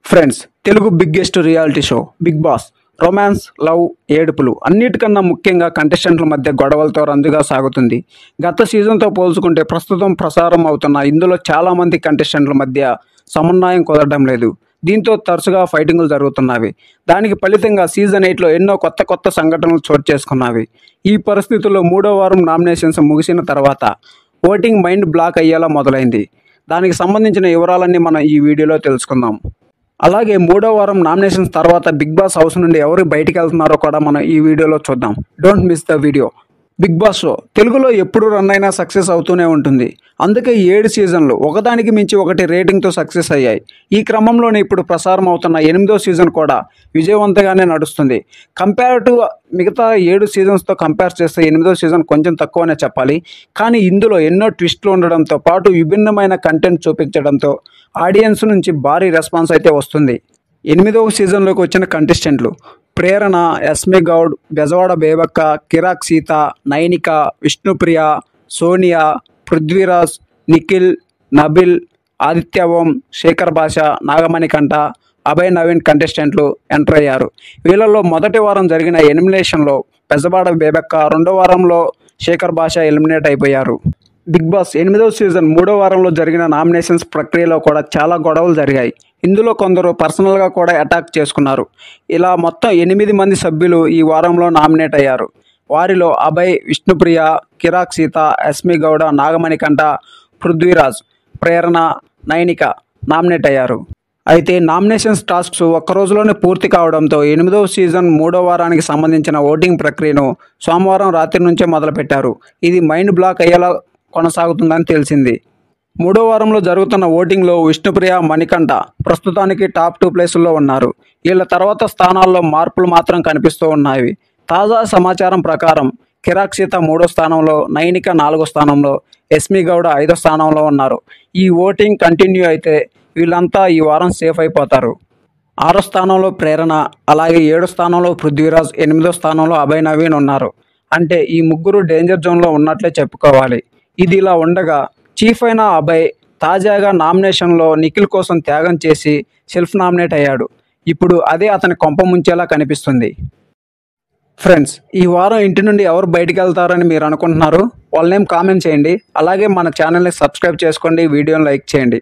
Friends, Telugu biggest reality show Bigg Boss romance, love, ఏడుపులు అన్నిటికన్నా ముఖ్యంగా కంటెస్టెంట్ల మధ్య గొడవలతో రంజుగా సాగుతుంది. గత సీజన్తో పోల్చుకుంటే ప్రస్తుతం ప్రసారం అవుతున్న ఇందులో చాలామంది కంటెస్టెంట్ల మధ్య సమన్వయం కుదరడం లేదు. దీంతో తరచుగా ఫైటింగులు జరుగుతున్నవి. దానికి ఫలితంగా సీజన్ 8లో ఎన్నో కొత్త సంఘటనలు చోటు చేసుకున్నవి. ఈ పరిస్థితుల్లో 3వ వారం నామినేషన్స్ ముగిసిన తర్వాత ఓటింగ్ మైండ్ బ్లాక్ అయ్యేలా మొదలైంది. దానికి సంబంధించిన వివరాలన్నీ మనం ఈ వీడియోలో తెలుసుకుందాం. అలాగే 3వ వారం నామినేషన్స్ తర్వాత బిగ్ బాస్ హౌస్ నుండి ఎవరు బయటికి వెళ్తున్నారో కూడా మనం ఈ వీడియోలో చూద్దాం. Don't miss the video. Bigg Boss show తెలుగులో ఎప్పుడు రన్ అయినా సక్సెస్ అవుతూనే ఉంటుంది. అందుకే 7 సీజన్లు ఒకదానికి మించి ఒకటి రేటింగ్తో సక్సెస్ అయ్యాయి. ఈ క్రమంలోనే ఇప్పుడు ప్రసారం అవుతున్న 8వ సీజన్ కూడా విజయవంతంగానే నడుస్తుంది. కంపేర్ టు మిగతా 7 సీజన్స్తో కంపేర్ చేస్తే 8వ సీజన్ కొంచెం తక్కువనే చెప్పాలి. కానీ ఇందులో ఎన్నో ట్విస్టులు ఉండడంతో పాటు విభిన్నమైన కంటెంట్ చూపించడంతో ఆడియన్స్ నుంచి భారీ రెస్పాన్స్ అయితే వస్తుంది. 8వ సీజన్లోకి వచ్చిన కంటెస్టెంట్లు ప్రేరణ, ఎస్మి గౌడ్, బెజవాడ బేబక్క, కిరాక్ సీత, నైనిక, విష్ణుప్రియ, సోనియా, పృథ్వీరాజ్, నిఖిల్, నబిల్, ఆదిత్య ఓం, శేఖర్ భాష, నాగమణికంఠ, అభయ్ నవీన్ కంటెస్టెంట్లు ఎంటర్ అయ్యారు. వీళ్ళలో మొదటి వారం జరిగిన ఎలిమినేషన్లో బెజవాడ బేబక్క, 2వ వారంలో శేఖర్ భాష ఎలిమినేట్ అయిపోయారు. బిగ్ బాస్ 8వ సీజన్ 3వ వారంలో జరిగిన నామినేషన్స్ ప్రక్రియలో కూడా చాలా గొడవలు జరిగాయి. ఇందులో కొందరు పర్సనల్గా కూడా అటాక్ చేసుకున్నారు. ఇలా మొత్తం 8 మంది సభ్యులు ఈ వారంలో నామినేట్ అయ్యారు. వారిలో అభయ్, విష్ణుప్రియ, కిరాక్ సీత, ఎస్మి గౌడ, నాగమణికంఠ, పృథ్వీరాజ్, ప్రేరణ, నైనిక నామినేట్ అయ్యారు. అయితే నామినేషన్స్ టాస్క్స్ ఒక్కరోజులోనే పూర్తి కావడంతో 8వ సీజన్ 3వ వారానికి సంబంధించిన ఓటింగ్ ప్రక్రియను సోమవారం రాత్రి నుంచే మొదలుపెట్టారు. ఇది మైండ్ బ్లాక్ అయ్యేలా కొనసాగుతుందని తెలిసింది. 3వ వారంలో జరుగుతున్న ఓటింగ్లో విష్ణుప్రియ, మణికంఠ ప్రస్తుతానికి టాప్ 2 ప్లేసుల్లో ఉన్నారు. వీళ్ళ తర్వాత స్థానాల్లో మార్పులు మాత్రం కనిపిస్తూ ఉన్నాయి. తాజా సమాచారం ప్రకారం కిరాక్ సీత 3వ స్థానంలో, నైనిక 4వ స్థానంలో, ఎస్మి గౌడ 5వ స్థానంలో ఉన్నారు. ఈ ఓటింగ్ కంటిన్యూ అయితే వీళ్ళంతా ఈ వారం సేఫ్ అయిపోతారు. 6వ స్థానంలో ప్రేరణ, అలాగే 7వ స్థానంలో పృథ్వీరాజ్, 8వ స్థానంలో అభయ్ నవీన్ ఉన్నారు. అంటే ఈ ముగ్గురు డేంజర్ జోన్లో ఉన్నట్లే చెప్పుకోవాలి. ఇది ఇలా ఉండగా చీఫ్ అయిన అభయ్ తాజాగా నామినేషన్లో నిఖిల్ కోసం త్యాగం చేసి సెల్ఫ్ నామినేట్ అయ్యాడు. ఇప్పుడు అదే అతని కొంప ముంచేలా కనిపిస్తుంది. ఫ్రెండ్స్, ఈ వారం ఇంటి నుండి ఎవరు బయటికి వెళ్తారని మీరు అనుకుంటున్నారు? వాళ్ళ నేమ్ కామెంట్ చేయండి. అలాగే మన ఛానల్ని సబ్స్క్రైబ్ చేసుకోండి, వీడియోని లైక్ చేయండి.